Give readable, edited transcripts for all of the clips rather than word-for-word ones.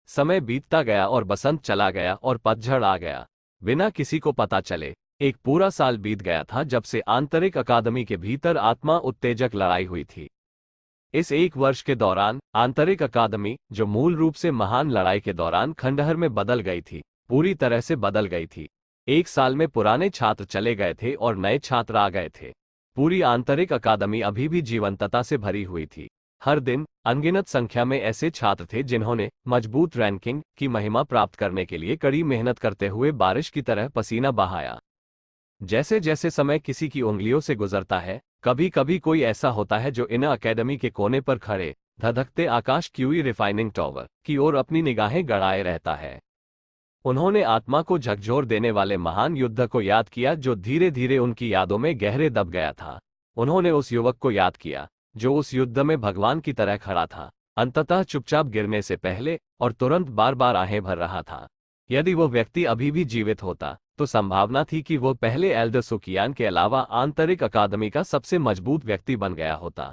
समय बीतता गया और बसंत चला गया और पतझड़ आ गया, बिना किसी को पता चले। एक पूरा साल बीत गया था जब से आंतरिक अकादमी के भीतर आत्मा उत्तेजक लड़ाई हुई थी। इस एक वर्ष के दौरान आंतरिक अकादमी, जो मूल रूप से महान लड़ाई के दौरान खंडहर में बदल गई थी, पूरी तरह से बदल गई थी। एक साल में पुराने छात्र चले गए थे और नए छात्र आ गए थे। पूरी आंतरिक अकादमी अभी भी जीवंतता से भरी हुई थी। हर दिन अनगिनत संख्या में ऐसे छात्र थे जिन्होंने मजबूत रैंकिंग की महिमा प्राप्त करने के लिए कड़ी मेहनत करते हुए बारिश की तरह पसीना बहाया। जैसे जैसे समय किसी की उंगलियों से गुजरता है, कभी कभी कोई ऐसा होता है जो इन अकेडमी के कोने पर खड़े धधकते आकाश क्यूई रिफाइनिंग टावर की ओर अपनी निगाहें गड़ाए रहता है। उन्होंने आत्मा को झकझोर देने वाले महान युद्ध को याद किया जो धीरे धीरे उनकी यादों में गहरे दब गया था। उन्होंने उस युवक को याद किया जो उस युद्ध में भगवान की तरह खड़ा था, अंततः चुपचाप गिरने से पहले, और तुरंत बार बार आहें भर रहा था। यदि वो व्यक्ति अभी भी जीवित होता तो संभावना थी कि वो पहले एल्डर सुकियान के अलावा आंतरिक अकादमी का सबसे मजबूत व्यक्ति बन गया होता।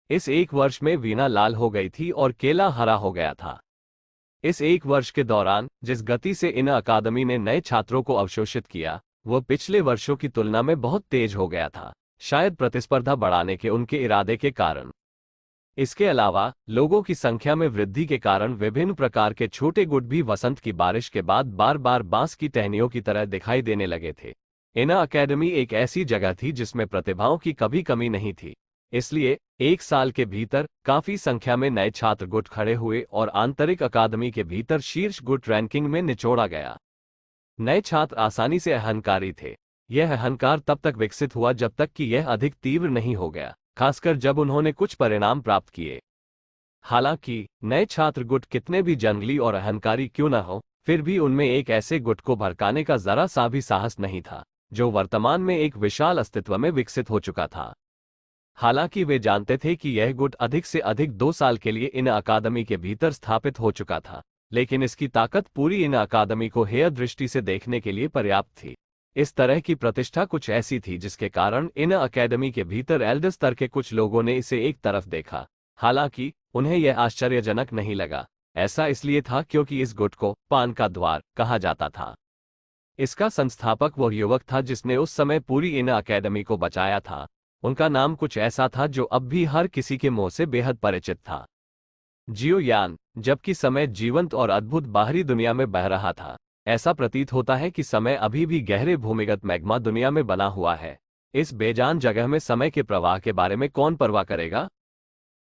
इस एक वर्ष में वीणा लाल हो गई थी और केला हरा हो गया था। इस एक वर्ष के दौरान जिस गति से इन अकादमी ने नए छात्रों को अवशोषित किया, वह पिछले वर्षों की तुलना में बहुत तेज हो गया था, शायद प्रतिस्पर्धा बढ़ाने के उनके इरादे के कारण। इसके अलावा लोगों की संख्या में वृद्धि के कारण विभिन्न प्रकार के छोटे गुट भी वसंत की बारिश के बाद बार बार बांस की टहनियों की तरह दिखाई देने लगे थे। इना अकेडमी एक ऐसी जगह थी जिसमें प्रतिभाओं की कभी कमी नहीं थी। इसलिए एक साल के भीतर काफी संख्या में नए छात्र गुट खड़े हुए और आंतरिक अकादमी के भीतर शीर्ष गुट रैंकिंग में निचोड़ा गया। नए छात्र आसानी से अहंकारी थे। यह अहंकार तब तक विकसित हुआ जब तक कि यह अधिक तीव्र नहीं हो गया, खासकर जब उन्होंने कुछ परिणाम प्राप्त किए। हालांकि नए छात्र गुट कितने भी जंगली और अहंकारी क्यों न हो, फिर भी उनमें एक ऐसे गुट को भड़काने का जरा सा भी साहस नहीं था जो वर्तमान में एक विशाल अस्तित्व में विकसित हो चुका था। हालांकि वे जानते थे कि यह गुट अधिक से अधिक 2 साल के लिए इन अकादमी के भीतर स्थापित हो चुका था, लेकिन इसकी ताकत पूरी इन अकादमी को हेय दृष्टि से देखने के लिए पर्याप्त थी। इस तरह की प्रतिष्ठा कुछ ऐसी थी जिसके कारण इन अकेडमी के भीतर एल्डर स्तर के कुछ लोगों ने इसे एक तरफ देखा। हालांकि उन्हें यह आश्चर्यजनक नहीं लगा। ऐसा इसलिए था क्योंकि इस गुट को पान का द्वार कहा जाता था। इसका संस्थापक वह युवक था जिसने उस समय पूरी इन अकेडमी को बचाया था। उनका नाम कुछ ऐसा था जो अब भी हर किसी के मुंह से बेहद परिचित था, जियो यान। जबकि समय जीवंत और अद्भुत बाहरी दुनिया में बह रहा था, ऐसा प्रतीत होता है कि समय अभी भी गहरे भूमिगत मैग्मा दुनिया में बना हुआ है। इस बेजान जगह में समय के प्रवाह के बारे में कौन परवाह करेगा?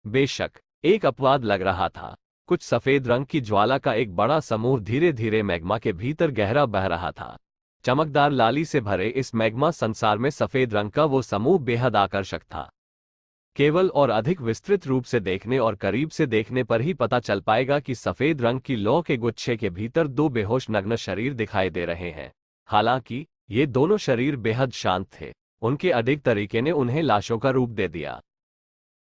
बेशक एक अपवाद लग रहा था। कुछ सफेद रंग की ज्वाला का एक बड़ा समूह धीरे धीरे मैग्मा के भीतर गहरा बह रहा था। चमकदार लाली से भरे इस मैग्मा संसार में सफेद रंग का वो समूह बेहद आकर्षक था। केवल और अधिक विस्तृत रूप से देखने और करीब से देखने पर ही पता चल पाएगा कि सफेद रंग की लौ के गुच्छे के भीतर 2 बेहोश नग्न शरीर दिखाई दे रहे हैं। हालांकि ये दोनों शरीर बेहद शांत थे, उनके अडिग तरीके ने उन्हें लाशों का रूप दे दिया।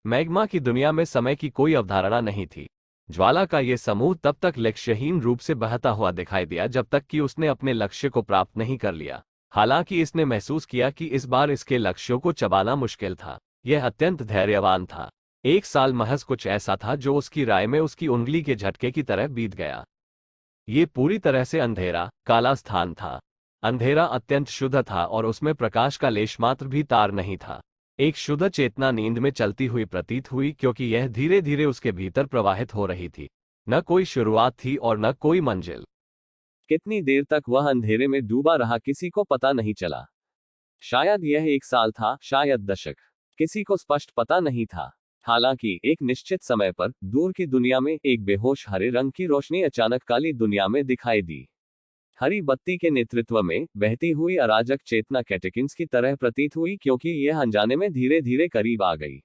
मैग्मा की दुनिया में समय की कोई अवधारणा नहीं थी। ज्वाला का ये समूह तब तक लक्ष्यहीन रूप से बहता हुआ दिखाई दिया जब तक कि उसने अपने लक्ष्य को प्राप्त नहीं कर लिया। हालांकि इसने महसूस किया कि इस बार इसके लक्ष्यों को चबाना मुश्किल था। यह अत्यंत धैर्यवान था। 1 साल महज कुछ ऐसा था जो उसकी राय में उसकी उंगली के झटके की तरह बीत गया। ये पूरी तरह से अंधेरा, काला स्थान था। अंधेरा अत्यंत शुद्ध था और उसमें प्रकाश का लेश मात्र भी तार नहीं था। एक शुद्ध चेतना नींद में चलती हुई प्रतीत हुई क्योंकि यह धीरे धीरे उसके भीतर प्रवाहित हो रही थी। न कोई शुरुआत थी और न कोई मंजिल। कितनी देर तक वह अंधेरे में डूबा रहा किसी को पता नहीं चला। शायद यह 1 साल था, शायद दशक, किसी को स्पष्ट पता नहीं था। हालांकि एक निश्चित समय पर दूर की दुनिया में एक बेहोश हरे रंग की रोशनी अचानक काली दुनिया में दिखाई दी। हरी बत्ती के नेतृत्व में बहती हुई अराजक चेतना कैटेकिन्स की तरह प्रतीत हुई क्योंकि यह अनजाने में धीरे धीरे करीब आ गई।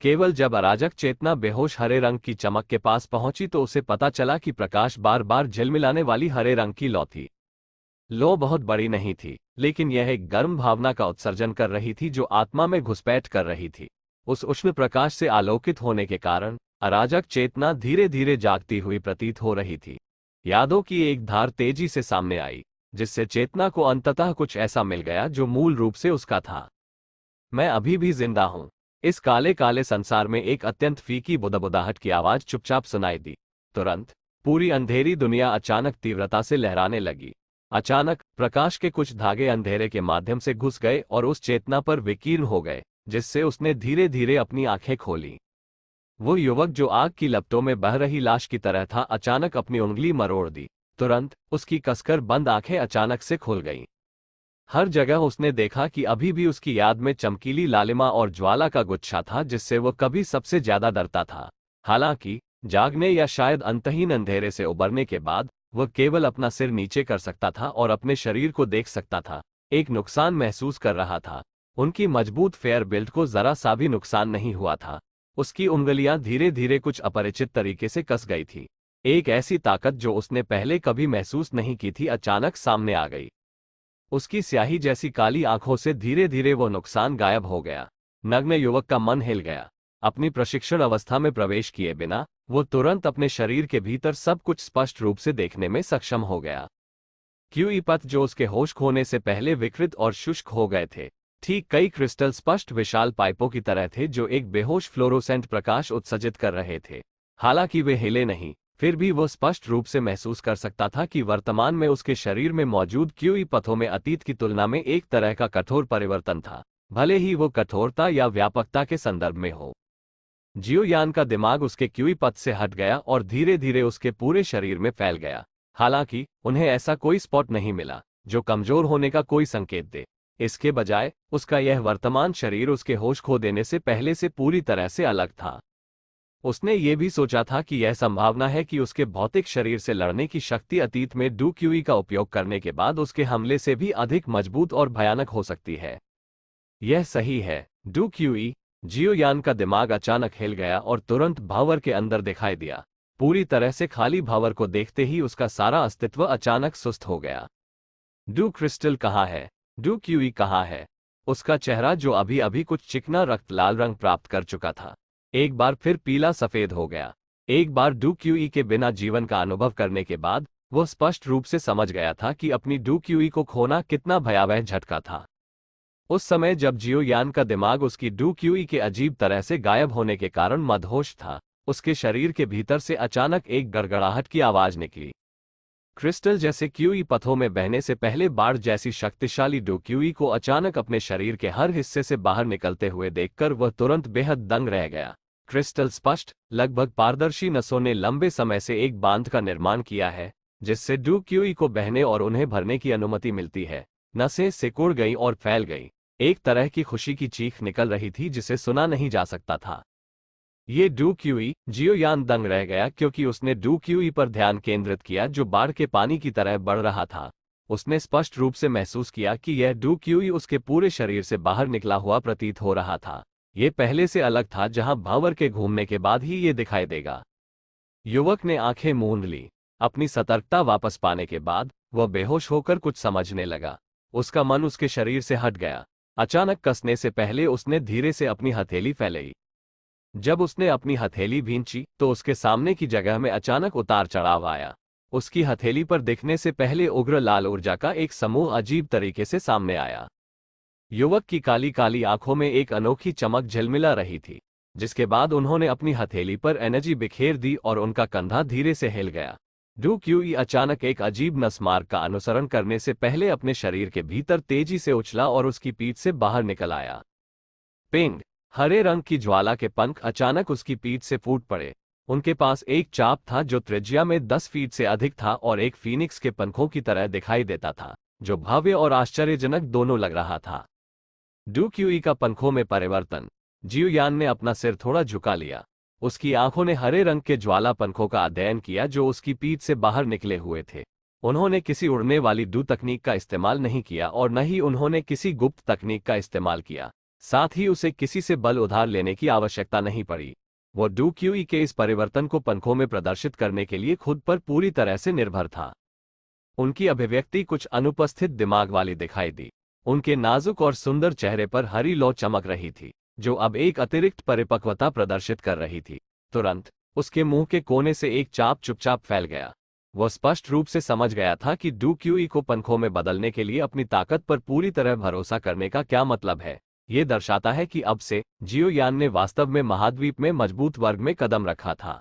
केवल जब अराजक चेतना बेहोश हरे रंग की चमक के पास पहुंची तो उसे पता चला कि प्रकाश बार बार झिलमिलाने वाली हरे रंग की लौ थी। लौ बहुत बड़ी नहीं थी, लेकिन यह एक गर्म भावना का उत्सर्जन कर रही थी जो आत्मा में घुसपैठ कर रही थी। उस उष्ण प्रकाश से आलोकित होने के कारण अराजक चेतना धीरे धीरे जागती हुई प्रतीत हो रही थी। यादों की एक धार तेजी से सामने आई, जिससे चेतना को अंततः कुछ ऐसा मिल गया जो मूल रूप से उसका था। मैं अभी भी जिंदा हूं। इस काले काले संसार में एक अत्यंत फीकी बुदबुदाहट की आवाज चुपचाप सुनाई दी। तुरंत पूरी अंधेरी दुनिया अचानक तीव्रता से लहराने लगी। अचानक प्रकाश के कुछ धागे अंधेरे के माध्यम से घुस गए और उस चेतना पर विकीर्ण हो गए, जिससे उसने धीरे धीरे अपनी आंखें खोली। वो युवक जो आग की लपटों में बह रही लाश की तरह था, अचानक अपनी उंगली मरोड़ दी। तुरंत उसकी कसकर बंद आंखें अचानक से खुल गईं। हर जगह उसने देखा कि अभी भी उसकी याद में चमकीली लालिमा और ज्वाला का गुच्छा था, जिससे वो कभी सबसे ज्यादा डरता था। हालांकि जागने या शायद अंतहीन अंधेरे से उबरने के बाद वह केवल अपना सिर नीचे कर सकता था और अपने शरीर को देख सकता था। एक नुकसान महसूस कर रहा था। उनकी मजबूत फेयर बेल्ट को जरा सा भी नुकसान नहीं हुआ था। उसकी उंगलियां धीरे धीरे कुछ अपरिचित तरीके से कस गई थी। एक ऐसी ताकत जो उसने पहले कभी महसूस नहीं की थी अचानक सामने आ गई। उसकी स्याही जैसी काली आंखों से धीरे धीरे वो नुकसान गायब हो गया। नग्न युवक का मन हिल गया। अपनी प्रशिक्षण अवस्था में प्रवेश किए बिना वो तुरंत अपने शरीर के भीतर सब कुछ स्पष्ट रूप से देखने में सक्षम हो गया। क्यूई पथ जो उसके होश खोने से पहले विकृत और शुष्क हो गए थे, ठीक कई क्रिस्टल स्पष्ट विशाल पाइपों की तरह थे जो एक बेहोश फ्लोरोसेंट प्रकाश उत्सर्जित कर रहे थे। हालांकि वे हिले नहीं, फिर भी वो स्पष्ट रूप से महसूस कर सकता था कि वर्तमान में उसके शरीर में मौजूद क्यूई पथों में अतीत की तुलना में एक तरह का कठोर परिवर्तन था, भले ही वो कठोरता या व्यापकता के संदर्भ में हो। जियो यान का दिमाग उसके क्यूई पथ से हट गया और धीरे धीरे उसके पूरे शरीर में फैल गया। हालांकि उन्हें ऐसा कोई स्पॉट नहीं मिला जो कमजोर होने का कोई संकेत दे। इसके बजाय उसका यह वर्तमान शरीर उसके होश खो देने से पहले से पूरी तरह से अलग था। उसने ये भी सोचा था कि यह संभावना है कि उसके भौतिक शरीर से लड़ने की शक्ति अतीत में डू क्यूई का उपयोग करने के बाद उसके हमले से भी अधिक मजबूत और भयानक हो सकती है। यह सही है, डू क्यूई। जियो यान का दिमाग अचानक हिल गया और तुरंत भावर के अंदर दिखाई दिया। पूरी तरह से खाली भावर को देखते ही उसका सारा अस्तित्व अचानक सुस्त हो गया। डू क्रिस्टल कहाँ है? डू क्यूई कहाँ है? उसका चेहरा जो अभी अभी कुछ चिकना रक्त लाल रंग प्राप्त कर चुका था, एक बार फिर पीला सफेद हो गया। एक बार डू क्यूई के बिना जीवन का अनुभव करने के बाद वह स्पष्ट रूप से समझ गया था कि अपनी डू क्यूई को खोना कितना भयावह झटका था। उस समय जब जियो यान का दिमाग उसकी डू क्यूई के अजीब तरह से गायब होने के कारण मदहोश था, उसके शरीर के भीतर से अचानक एक गड़गड़ाहट की आवाज निकली। क्रिस्टल जैसे क्यूई पथों में बहने से पहले बाढ़ जैसी शक्तिशाली डू क्यूई को अचानक अपने शरीर के हर हिस्से से बाहर निकलते हुए देखकर वह तुरंत बेहद दंग रह गया। क्रिस्टल स्पष्ट, लगभग पारदर्शी नसों ने लंबे समय से एक बांध का निर्माण किया है, जिससे डू क्यूई को बहने और उन्हें भरने की अनुमति मिलती है। नसें सिकुड़ गईं और फैल गईं। एक तरह की खुशी की चीख निकल रही थी जिसे सुना नहीं जा सकता था। ये डू क्यूई। जियो यान दंग रह गया क्योंकि उसने डू क्यूई पर ध्यान केंद्रित किया जो बाढ़ के पानी की तरह बढ़ रहा था। उसने स्पष्ट रूप से महसूस किया कि यह डू क्यूई उसके पूरे शरीर से बाहर निकला हुआ प्रतीत हो रहा था। ये पहले से अलग था, जहां भावर के घूमने के बाद ही ये दिखाई देगा। युवक ने आंखें मूंद ली। अपनी सतर्कता वापस पाने के बाद वह बेहोश होकर कुछ समझने लगा। उसका मन उसके शरीर से हट गया। अचानक कसने से पहले उसने धीरे से अपनी हथेली फैलाई। जब उसने अपनी हथेली भींची तो उसके सामने की जगह में अचानक उतार चढ़ाव आया। उसकी हथेली पर दिखने से पहले उग्र लाल ऊर्जा का एक समूह अजीब तरीके से सामने आया। युवक की काली काली आंखों में एक अनोखी चमक झिलमिला रही थी, जिसके बाद उन्होंने अपनी हथेली पर एनर्जी बिखेर दी और उनका कंधा धीरे से हिल गया। डू क्यूई अचानक एक अजीब नस मार्ग का अनुसरण करने से पहले अपने शरीर के भीतर तेजी से उछला और उसकी पीठ से बाहर निकल आया। पिंग! हरे रंग की ज्वाला के पंख अचानक उसकी पीठ से फूट पड़े। उनके पास एक चाप था जो त्रिज्या में 10 फीट से अधिक था और एक फीनिक्स के पंखों की तरह दिखाई देता था, जो भव्य और आश्चर्यजनक दोनों लग रहा था। डू क्यूई का पंखों में परिवर्तन। जियो यान ने अपना सिर थोड़ा झुका लिया। उसकी आंखों ने हरे रंग के ज्वाला पंखों का अध्ययन किया जो उसकी पीठ से बाहर निकले हुए थे। उन्होंने किसी उड़ने वाली डू तकनीक का इस्तेमाल नहीं किया और न ही उन्होंने किसी गुप्त तकनीक का इस्तेमाल किया। साथ ही उसे किसी से बल उधार लेने की आवश्यकता नहीं पड़ी। वो डू क्यूई के इस परिवर्तन को पंखों में प्रदर्शित करने के लिए खुद पर पूरी तरह से निर्भर था। उनकी अभिव्यक्ति कुछ अनुपस्थित दिमाग वाली दिखाई दी। उनके नाजुक और सुंदर चेहरे पर हरी लौ चमक रही थी, जो अब एक अतिरिक्त परिपक्वता प्रदर्शित कर रही थी। तुरंत उसके मुंह के कोने से एक चाप चुपचाप फैल गया। वह स्पष्ट रूप से समझ गया था कि डू क्यूई को पंखों में बदलने के लिए अपनी ताकत पर पूरी तरह भरोसा करने का क्या मतलब है। ये दर्शाता है कि अब से जियो यान ने वास्तव में महाद्वीप में मजबूत वर्ग में कदम रखा था।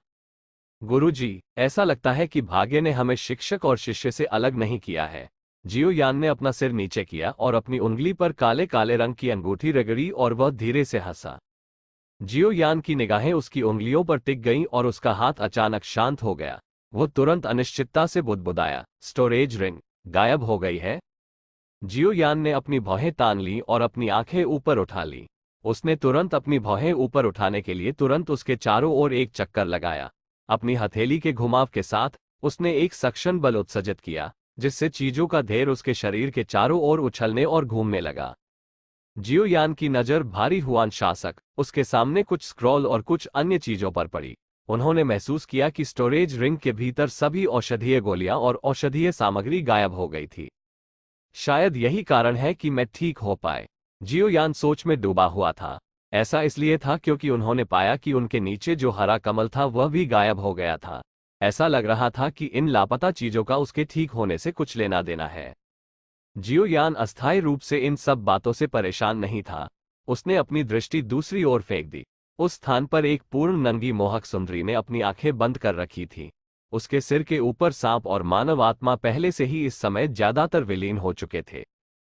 गुरुजी, ऐसा लगता है कि भाग्य ने हमें शिक्षक और शिष्य से अलग नहीं किया है। जियो यान ने अपना सिर नीचे किया और अपनी उंगली पर काले काले रंग की अंगूठी रगड़ी और वह धीरे से हंसा। जियो यान की निगाहें उसकी उंगलियों पर टिक गईं और उसका हाथ अचानक शांत हो गया। वो तुरंत अनिश्चितता से बुदबुदाया, स्टोरेज रिंग गायब हो गई है। जियो यान ने अपनी भौहें तान ली और अपनी आंखें ऊपर उठा ली। उसने तुरंत अपनी भौहें ऊपर उठाने के लिए तुरंत उसके चारों ओर एक चक्कर लगाया। अपनी हथेली के घुमाव के साथ उसने एक सक्शन बल उत्सर्जित किया, जिससे चीजों का ढेर उसके शरीर के चारों ओर उछलने और घूमने लगा। जियो यान की नजर भारी हुआन शासक, उसके सामने कुछ स्क्रॉल और कुछ अन्य चीजों पर पड़ी। उन्होंने महसूस किया कि स्टोरेज रिंग के भीतर सभी औषधीय गोलियां और औषधीय सामग्री गायब हो गई थी। शायद यही कारण है कि मैं ठीक हो पाए। जियो यान सोच में डूबा हुआ था। ऐसा इसलिए था क्योंकि उन्होंने पाया कि उनके नीचे जो हरा कमल था वह भी गायब हो गया था। ऐसा लग रहा था कि इन लापता चीजों का उसके ठीक होने से कुछ लेना देना है। जियो यान अस्थायी रूप से इन सब बातों से परेशान नहीं था। उसने अपनी दृष्टि दूसरी ओर फेंक दी। उस स्थान पर एक पूर्ण नंगी मोहक सुंदरी ने अपनी आंखें बंद कर रखी थी। उसके सिर के ऊपर सांप और मानव आत्मा पहले से ही इस समय ज्यादातर विलीन हो चुके थे।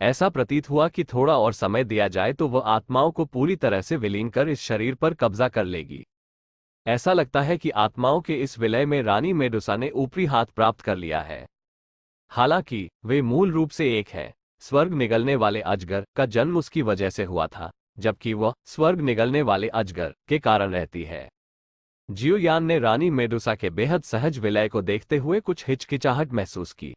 ऐसा प्रतीत हुआ कि थोड़ा और समय दिया जाए तो वह आत्माओं को पूरी तरह से विलीन कर इस शरीर पर कब्जा कर लेगी। ऐसा लगता है कि आत्माओं के इस विलय में रानी मेडुसा ने ऊपरी हाथ प्राप्त कर लिया है। हालांकि वे मूल रूप से एक है। स्वर्ग निगलने वाले अजगर का जन्म उसकी वजह से हुआ था, जबकि वह स्वर्ग निगलने वाले अजगर के कारण रहती है। जियो यान ने रानी मेडुसा के बेहद सहज विलय को देखते हुए कुछ हिचकिचाहट महसूस की।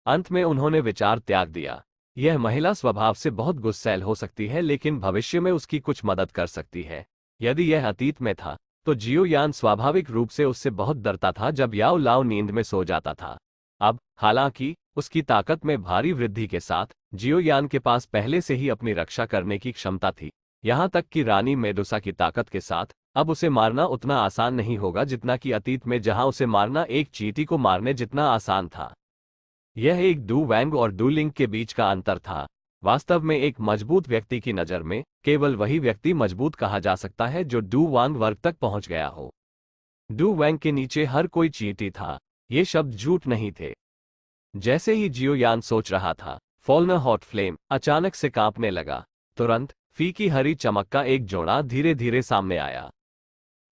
अंत में उन्होंने विचार त्याग दिया। यह महिला स्वभाव से बहुत गुस्सैल हो सकती है, लेकिन भविष्य में उसकी कुछ मदद कर सकती है। यदि यह अतीत में था तो जियो यान स्वाभाविक रूप से उससे बहुत डरता था जब याओ लाओ नींद में सो जाता था। अब हालांकि उसकी ताकत में भारी वृद्धि के साथ जियो यान के पास पहले से ही अपनी रक्षा करने की क्षमता थी। यहां तक कि रानी मेडुसा की ताकत के साथ अब उसे मारना उतना आसान नहीं होगा जितना कि अतीत में, जहां उसे मारना एक चींटी को मारने जितना आसान था। यह एक डू वैंग और डू लिंग के बीच का अंतर था। वास्तव में एक मजबूत व्यक्ति की नज़र में केवल वही व्यक्ति मजबूत कहा जा सकता है जो डू वांग वर्ग तक पहुंच गया हो। डू वैंग के नीचे हर कोई चींटी था। ये शब्द झूठ नहीं थे। जैसे ही जियो यान सोच रहा था, फॉलना हॉट फ्लेम अचानक से कांपने लगा। तुरंत फीकी हरी चमक का एक जोड़ा धीरे धीरे सामने आया।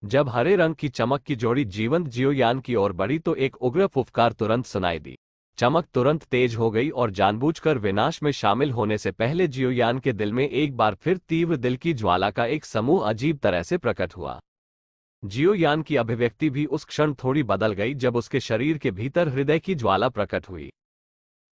जब हरे रंग की चमक की जोड़ी जीवंत जियो यान की ओर बढ़ी तो एक उग्र फुफकार तुरंत सुनाई दी। चमक तुरंत तेज हो गई और जानबूझकर विनाश में शामिल होने से पहले जियो यान के दिल में एक बार फिर तीव्र दिल की ज्वाला का एक समूह अजीब तरह से प्रकट हुआ। जियो यान की अभिव्यक्ति भी उस क्षण थोड़ी बदल गई जब उसके शरीर के भीतर हृदय की ज्वाला प्रकट हुई।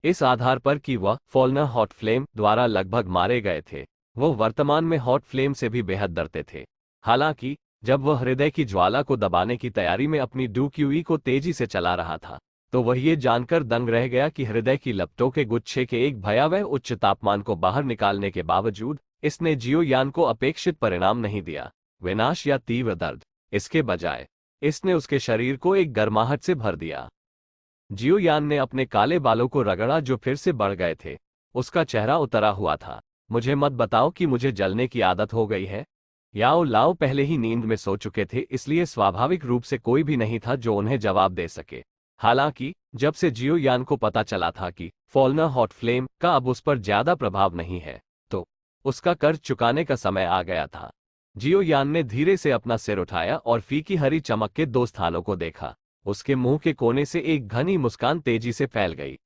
इस आधार पर कि वह फॉलना हॉट फ्लेम द्वारा लगभग मारे गए थे, वह वर्तमान में हॉट फ्लेम से भी बेहद डरते थे। हालांकि जब वह हृदय की ज्वाला को दबाने की तैयारी में अपनी डूक्यूई को तेजी से चला रहा था, तो वह ये जानकर दंग रह गया कि हृदय की लपटों के गुच्छे के एक भयावह उच्च तापमान को बाहर निकालने के बावजूद इसने जियो यान को अपेक्षित परिणाम नहीं दिया, विनाश या तीव्र दर्द। इसके बजाय इसने उसके शरीर को एक गर्माहट से भर दिया। जियो यान ने अपने काले बालों को रगड़ा जो फिर से बढ़ गए थे। उसका चेहरा उतरा हुआ था। मुझे मत बताओ कि मुझे जलने की आदत हो गई है। याओ लाओ पहले ही नींद में सो चुके थे, इसलिए स्वाभाविक रूप से कोई भी नहीं था जो उन्हें जवाब दे सके। हालांकि जब से जियो यान को पता चला था कि फॉलना हॉट फ्लेम का अब उस पर ज्यादा प्रभाव नहीं है, तो उसका कर्ज चुकाने का समय आ गया था। जियो यान ने धीरे से अपना सिर उठाया और फीकी हरी चमक के दो स्थानों को देखा। उसके मुंह के कोने से एक घनी मुस्कान तेजी से फैल गई।